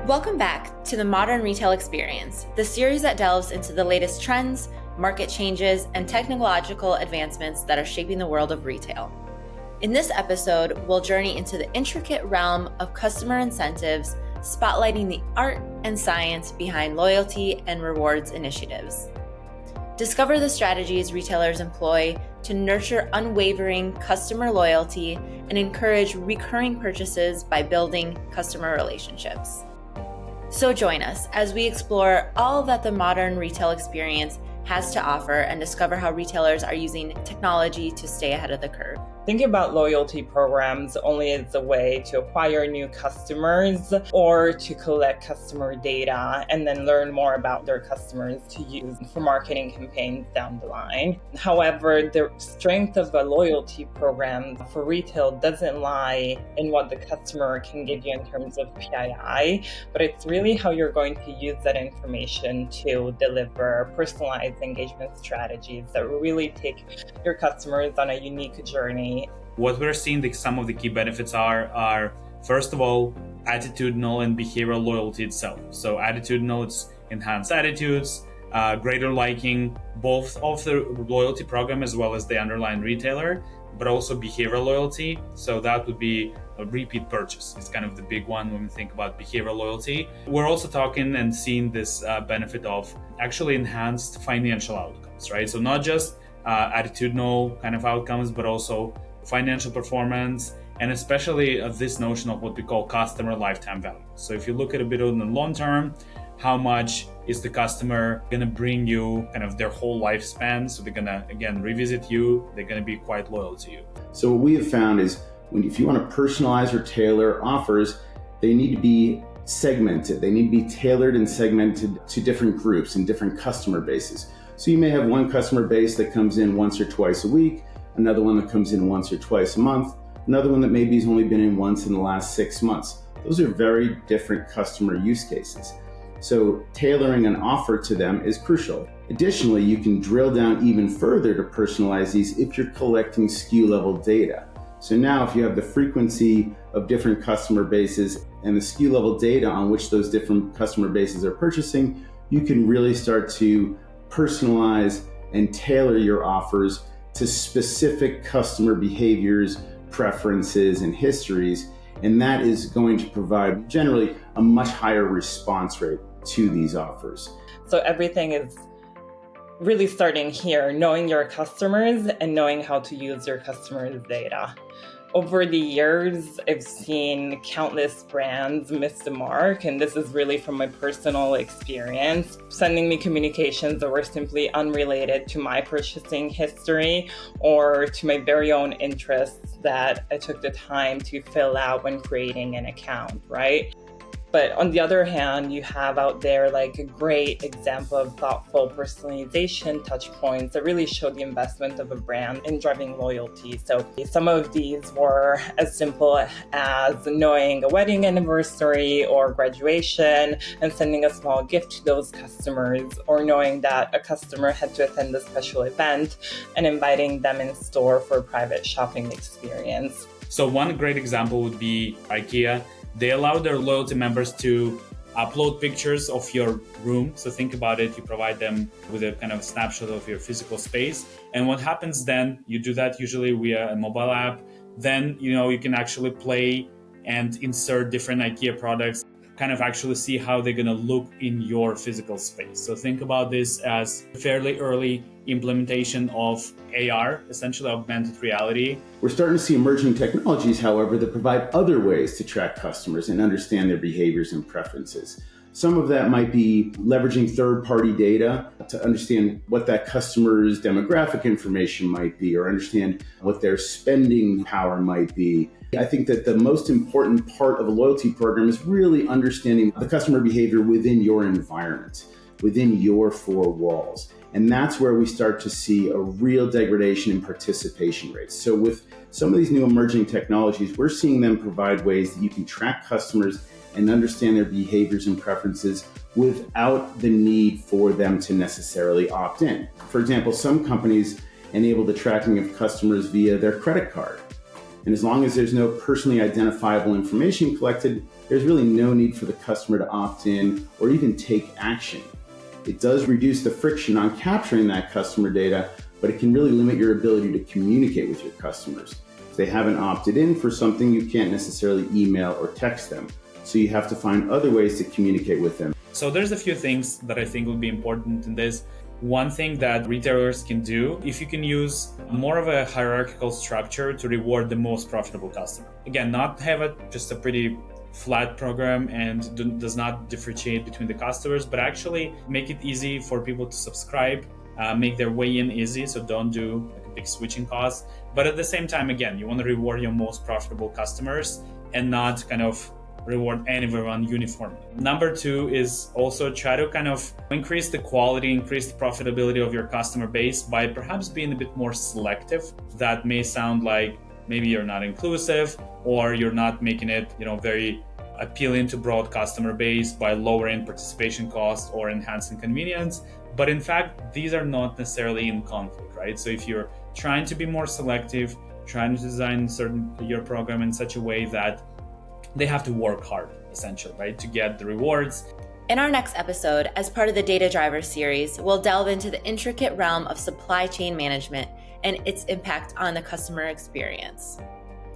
Welcome back to the Modern Retail Experience, the series that delves into the latest trends, market changes, and technological advancements that are shaping the world of retail. In this episode, we'll journey into the intricate realm of customer incentives, spotlighting the art and science behind loyalty and rewards initiatives. Discover the strategies retailers employ to nurture unwavering customer loyalty and encourage recurring purchases by building customer relationships. So join us as we explore all that the modern retail experience has to offer and discover how retailers are using technology to stay ahead of the curve. Thinking about loyalty programs only as a way to acquire new customers or to collect customer data and then learn more about their customers to use for marketing campaigns down the line. However, the strength of a loyalty program for retail doesn't lie in what the customer can give you in terms of PII, but it's really how you're going to use that information to deliver personalized engagement strategies that really take your customers on a unique journey. What we're seeing some of the key benefits are first of all, attitudinal and behavioral loyalty itself. So attitudinal, it's enhanced attitudes, greater liking, both of the loyalty program as well as the underlying retailer, but also behavioral loyalty. So that would be a repeat purchase. It's kind of the big one when we think about behavioral loyalty. We're also talking and seeing this benefit of actually enhanced financial outcomes, right? So not just attitudinal kind of outcomes, but also financial performance, and especially this notion of what we call customer lifetime value. So if you look at a bit on the long term, how much is the customer going to bring you kind of their whole lifespan? So they're going to, again, revisit you. They're going to be quite loyal to you. So what we have found is if you want to personalize or tailor offers, they need to be segmented. They need to be tailored and segmented to different groups and different customer bases. So you may have one customer base that comes in once or twice a week, another one that comes in once or twice a month, another one that maybe has only been in once in the last 6 months. Those are very different customer use cases. So tailoring an offer to them is crucial. Additionally, you can drill down even further to personalize these if you're collecting SKU level data. So now if you have the frequency of different customer bases and the SKU level data on which those different customer bases are purchasing, you can really start to personalize and tailor your offers to specific customer behaviors, preferences, and histories. And that is going to provide generally a much higher response rate to these offers. So everything is really starting here, knowing your customers and knowing how to use your customers' data. Over the years, I've seen countless brands miss the mark, and this is really from my personal experience, sending me communications that were simply unrelated to my purchasing history or to my very own interests that I took the time to fill out when creating an account, right? But on the other hand, you have out there like a great example of thoughtful personalization touch points that really show the investment of a brand in driving loyalty. So some of these were as simple as knowing a wedding anniversary or graduation and sending a small gift to those customers, or knowing that a customer had to attend a special event and inviting them in store for a private shopping experience. So one great example would be Ikea. They allow their loyalty members to upload pictures of your room. So think about it, you provide them with a kind of snapshot of your physical space. And what happens then, you do that usually via a mobile app. Then, you can actually play and insert different IKEA products, kind of actually see how they're going to look in your physical space. So think about this as a fairly early implementation of AR, essentially augmented reality. We're starting to see emerging technologies, however, that provide other ways to track customers and understand their behaviors and preferences. Some of that might be leveraging third-party data to understand what that customer's demographic information might be, or understand what their spending power might be. I think that the most important part of a loyalty program is really understanding the customer behavior within your environment, within your four walls. And that's where we start to see a real degradation in participation rates. So with some of these new emerging technologies, we're seeing them provide ways that you can track customers and understand their behaviors and preferences without the need for them to necessarily opt in. For example, some companies enable the tracking of customers via their credit card. And as long as there's no personally identifiable information collected, there's really no need for the customer to opt in or even take action. It does reduce the friction on capturing that customer data, but it can really limit your ability to communicate with your customers. If they haven't opted in for something, you can't necessarily email or text them. So you have to find other ways to communicate with them. So there's a few things that I think will be important in this. One thing that retailers can do, if you can use more of a hierarchical structure to reward the most profitable customer. Again, not have it just a pretty flat program and does not differentiate between the customers, but actually make it easy for people to subscribe, make their way in easy, so don't do like a big switching cost. But at the same time, again, you want to reward your most profitable customers and not kind of reward everyone uniformly. Number two is also try to kind of increase the quality, increase the profitability of your customer base by perhaps being a bit more selective. That may sound like maybe you're not inclusive or you're not making it, very appealing to broad customer base by lowering participation costs or enhancing convenience. But in fact, these are not necessarily in conflict, right? So if you're trying to be more selective, trying to design your program in such a way that they have to work hard, essentially, right, to get the rewards. In our next episode, as part of the Data Driver series, we'll delve into the intricate realm of supply chain management and its impact on the customer experience.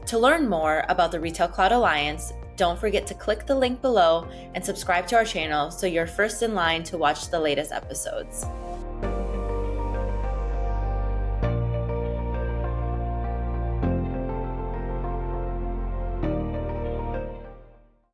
To learn more about the Retail Cloud Alliance, don't forget to click the link below and subscribe to our channel so you're first in line to watch the latest episodes.